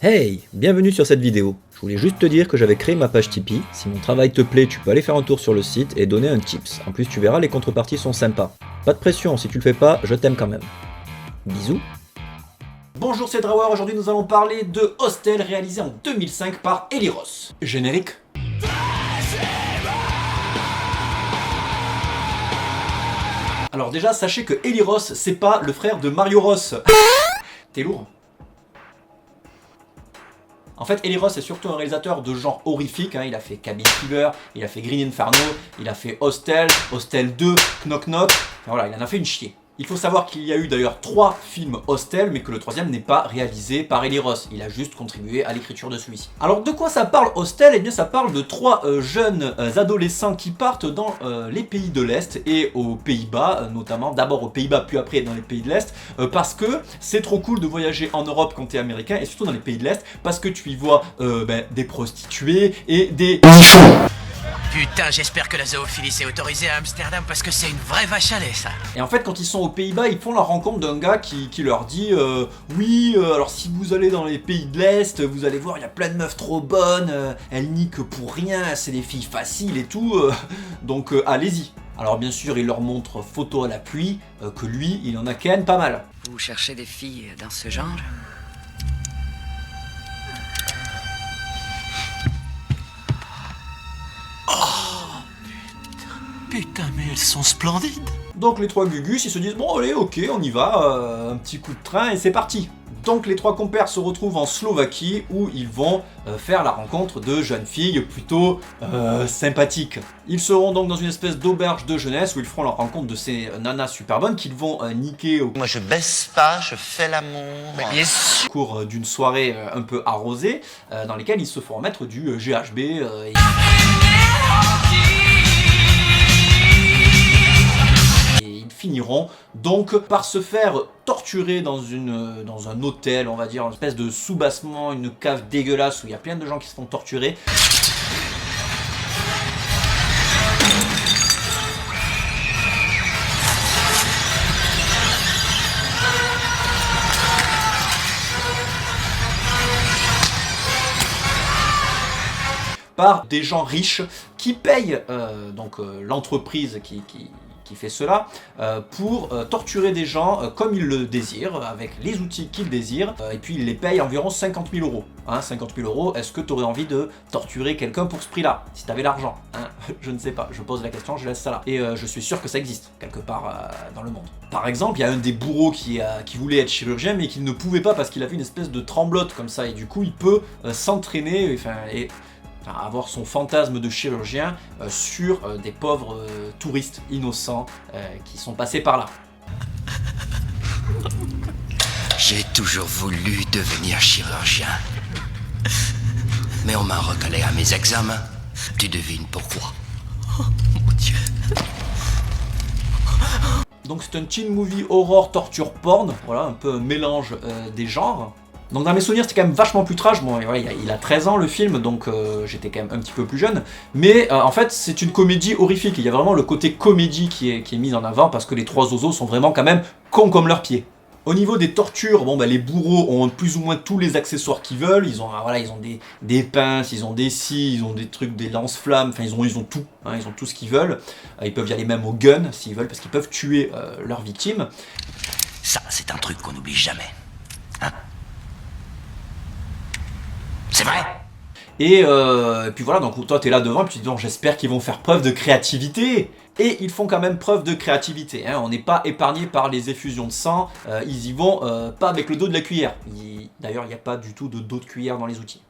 Hey, bienvenue sur cette vidéo. Je voulais juste te dire que j'avais créé ma page Tipeee. Si mon travail te plaît, tu peux aller faire un tour sur le site et donner un tips. En plus, tu verras, les contreparties sont sympas. Pas de pression, si tu le fais pas, je t'aime quand même. Bisous. Bonjour, c'est Drawer. Aujourd'hui, nous allons parler de Hostel, réalisé en 2005 par Eli Roth. Générique. Alors déjà, sachez que Eli Roth, c'est pas le frère de Mario Ross. T'es lourd. En fait, Eli Roth est surtout un réalisateur de genre horrifique, hein. Il a fait Cabin Fever, il a fait Green Inferno, il a fait Hostel, Hostel 2, Knock Knock, enfin, voilà, il en a fait une chier. Il faut savoir qu'il y a eu d'ailleurs 3 films Hostel, mais que le 3e n'est pas réalisé par Eli Roth. Il a juste contribué à l'écriture de celui-ci. Alors de quoi ça parle Hostel? Eh bien ça parle de 3 jeunes adolescents qui partent dans les pays de l'Est et aux Pays-Bas, notamment d'abord aux Pays-Bas puis après dans les pays de l'Est, parce que c'est trop cool de voyager en Europe quand t'es américain et surtout dans les pays de l'Est, parce que tu y vois des prostituées et des... Putain, j'espère que la zoophilie s'est autorisée à Amsterdam parce que c'est une vraie vache à lait, ça. Et en fait, quand ils sont aux Pays-Bas, ils font la rencontre d'un gars qui leur dit oui, alors si vous allez dans les pays de l'Est, vous allez voir, il y a plein de meufs trop bonnes, elles niquent pour rien, c'est des filles faciles et tout, donc allez-y. Alors bien sûr, il leur montre photo à l'appui que lui, il en a ken pas mal. Vous cherchez des filles dans ce genre? Putain, mais elles sont splendides. Donc les 3 gugus, ils se disent bon allez, ok, on y va, un petit coup de train et c'est parti. Donc les 3 compères se retrouvent en Slovaquie où ils vont faire la rencontre de jeunes filles plutôt sympathiques. Ils seront donc dans une espèce d'auberge de jeunesse où ils feront la rencontre de ces nanas super bonnes qu'ils vont niquer au Moi je baisse pas, je fais l'amour. Bien sûr. cours d'une soirée un peu arrosée dans lesquelles ils se feront mettre du GHB et... finiront donc par se faire torturer dans un hôtel, on va dire, une espèce de soubassement, une cave dégueulasse où il y a plein de gens qui se font torturer. Par des gens riches qui payent l'entreprise qui fait cela pour torturer des gens comme ils le désirent, avec les outils qu'ils désirent, et puis ils les payent environ 50 000 euros. Hein, 50 000 euros, est-ce que tu aurais envie de torturer quelqu'un pour ce prix-là? Si tu avais l'argent, hein? Je ne sais pas, je pose la question, je laisse ça là. Et je suis sûr que ça existe, quelque part dans le monde. Par exemple, il y a un des bourreaux qui voulait être chirurgien, mais qui ne pouvait pas parce qu'il avait une espèce de tremblote comme ça, et du coup il peut s'entraîner, avoir son fantasme de chirurgien sur des pauvres touristes innocents qui sont passés par là. J'ai toujours voulu devenir chirurgien. Mais on m'a recalé à mes examens. Tu devines pourquoi? Oh mon Dieu. Donc c'est un teen movie horror torture porn, voilà, un peu un mélange des genres. Donc dans mes souvenirs c'était quand même vachement plus trash, bon ouais, il a 13 ans le film, donc j'étais quand même un petit peu plus jeune, mais en fait c'est une comédie horrifique, il y a vraiment le côté comédie qui est mis en avant parce que les 3 zozos sont vraiment quand même cons comme leurs pieds. Au niveau des tortures, bon, les bourreaux ont plus ou moins tous les accessoires qu'ils veulent, ils ont des pinces, ils ont des scies, ils ont des trucs, des lance-flammes, enfin ils ont tout, hein, ils ont tout ce qu'ils veulent, ils peuvent y aller même au gun s'ils veulent parce qu'ils peuvent tuer leurs victimes. Ça, c'est un truc qu'on n'oublie jamais. Hein? C'est vrai? Et puis voilà, donc toi t'es là devant et puis tu te dis j'espère qu'ils vont faire preuve de créativité. Et ils font quand même preuve de créativité, hein. On n'est pas épargné par les effusions de sang, ils y vont pas avec le dos de la cuillère. D'ailleurs il n'y a pas du tout de dos de cuillère dans les outils.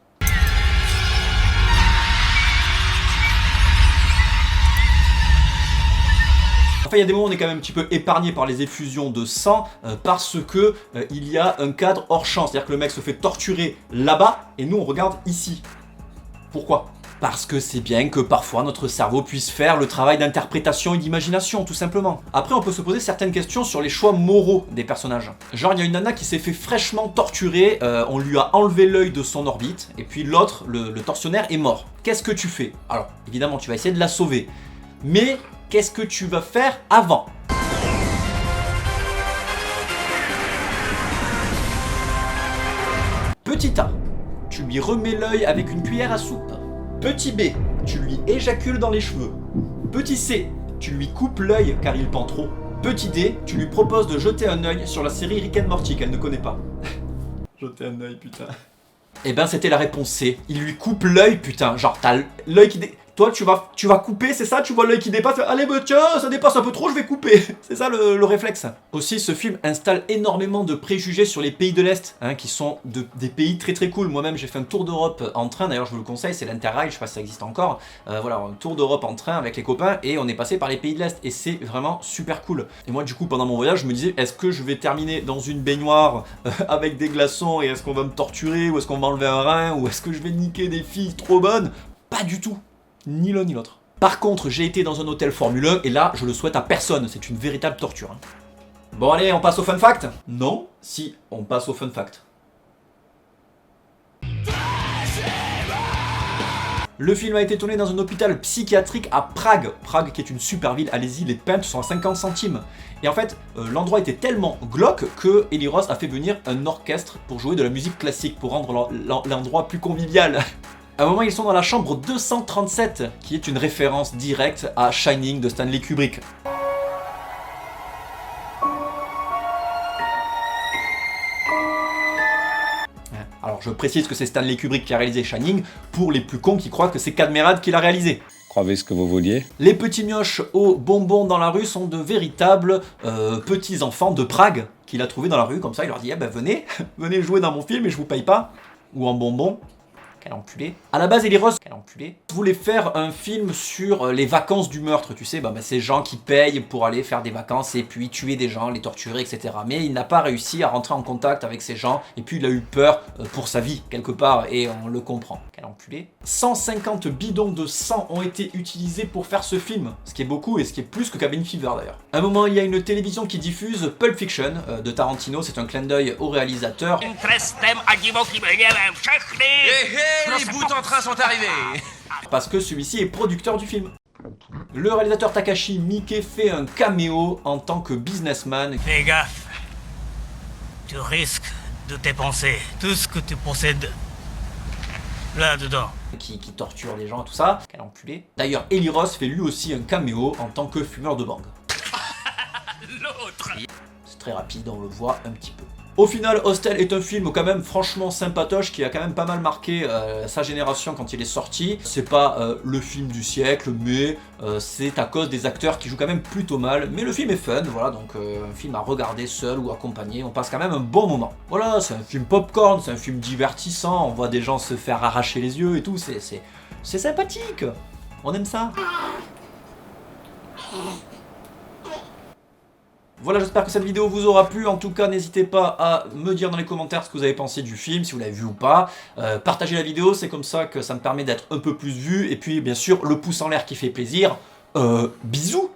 Enfin, il y a des moments où on est quand même un petit peu épargné par les effusions de sang parce que il y a un cadre hors champ, c'est-à-dire que le mec se fait torturer là-bas et nous on regarde ici. Pourquoi? Parce que c'est bien que parfois notre cerveau puisse faire le travail d'interprétation et d'imagination, tout simplement. Après, on peut se poser certaines questions sur les choix moraux des personnages. Genre, il y a une nana qui s'est fait fraîchement torturer, on lui a enlevé l'œil de son orbite, et puis l'autre, le tortionnaire, est mort. Qu'est-ce que tu fais? Alors, évidemment, tu vas essayer de la sauver. Mais qu'est-ce que tu vas faire avant? Petit A. tu lui remets l'œil avec une cuillère à soupe. Petit B, tu lui éjacules dans les cheveux. Petit C, tu lui coupes l'œil car il pend trop. Petit D, tu lui proposes de jeter un œil sur la série Rick and Morty qu'elle ne connaît pas. Jeter un œil, putain. Eh ben c'était la réponse C. Il lui coupe l'œil, putain. Genre t'as l'œil qui... Toi tu vas couper, c'est ça? Tu vois l'œil qui dépasse, allez bah tiens, ça dépasse un peu trop, je vais couper. C'est ça le réflexe. Aussi ce film installe énormément de préjugés sur les pays de l'Est, hein, qui sont des pays très très cool. Moi-même j'ai fait un tour d'Europe en train, d'ailleurs je vous le conseille, c'est l'Interrail, je sais pas si ça existe encore. Voilà, un tour d'Europe en train avec les copains et on est passé par les pays de l'Est et c'est vraiment super cool. Et moi du coup pendant mon voyage je me disais, est-ce que je vais terminer dans une baignoire avec des glaçons et est-ce qu'on va me torturer ou est-ce qu'on va enlever un rein ou est-ce que je vais niquer des filles trop bonnes? Pas du tout. Ni l'un ni l'autre. Par contre, j'ai été dans un hôtel Formule 1 et là, je le souhaite à personne. C'est une véritable torture. Hein. Bon allez, on passe au fun fact? Non, si, on passe au fun fact. Le film a été tourné dans un hôpital psychiatrique à Prague. Prague qui est une super ville, allez-y, les peintes sont à 50 centimes. Et en fait, l'endroit était tellement glauque que Eli Roth a fait venir un orchestre pour jouer de la musique classique, pour rendre l'endroit plus convivial. À un moment, ils sont dans la chambre 237, qui est une référence directe à Shining de Stanley Kubrick. Alors, je précise que c'est Stanley Kubrick qui a réalisé Shining, pour les plus cons qui croient que c'est Cadmerade qui l'a réalisé. Croyez ce que vous vouliez. Les petits mioches aux bonbons dans la rue sont de véritables petits enfants de Prague qu'il a trouvés dans la rue, comme ça il leur dit, eh ben venez, venez jouer dans mon film et je vous paye pas, ou en bonbons. Quel enculé. À la base, Eli Roth, quel enculé, voulait faire un film sur les vacances du meurtre, tu sais, ces gens qui payent pour aller faire des vacances et puis tuer des gens, les torturer, etc. Mais il n'a pas réussi à rentrer en contact avec ces gens et puis il a eu peur pour sa vie, quelque part, et on le comprend. Quel enculé. 150 bidons de sang ont été utilisés pour faire ce film, ce qui est beaucoup et ce qui est plus que Cabin Fever d'ailleurs. À un moment, il y a une télévision qui diffuse Pulp Fiction de Tarantino, c'est un clin d'œil au réalisateur. Les bouts en train sont arrivés. Parce que celui-ci est producteur du film. Le réalisateur Takashi Miike fait un caméo en tant que businessman. Fais gaffe. Tu risques de dépenser tout ce que tu possèdes là-dedans. Qui torture les gens, tout ça. Quel enculé. D'ailleurs, Eli Roth fait lui aussi un caméo en tant que fumeur de bang. L'autre. C'est très rapide, on le voit un petit peu. Au final, Hostel est un film quand même franchement sympatoche qui a quand même pas mal marqué sa génération quand il est sorti. C'est pas le film du siècle, mais c'est à cause des acteurs qui jouent quand même plutôt mal. Mais le film est fun, voilà, donc un film à regarder seul ou accompagné, on passe quand même un bon moment. Voilà, c'est un film popcorn, c'est un film divertissant, on voit des gens se faire arracher les yeux et tout, c'est sympathique. On aime ça. Voilà, j'espère que cette vidéo vous aura plu. En tout cas, n'hésitez pas à me dire dans les commentaires ce que vous avez pensé du film, si vous l'avez vu ou pas. Partagez la vidéo, c'est comme ça que ça me permet d'être un peu plus vu. Et puis, bien sûr, le pouce en l'air qui fait plaisir. Bisous!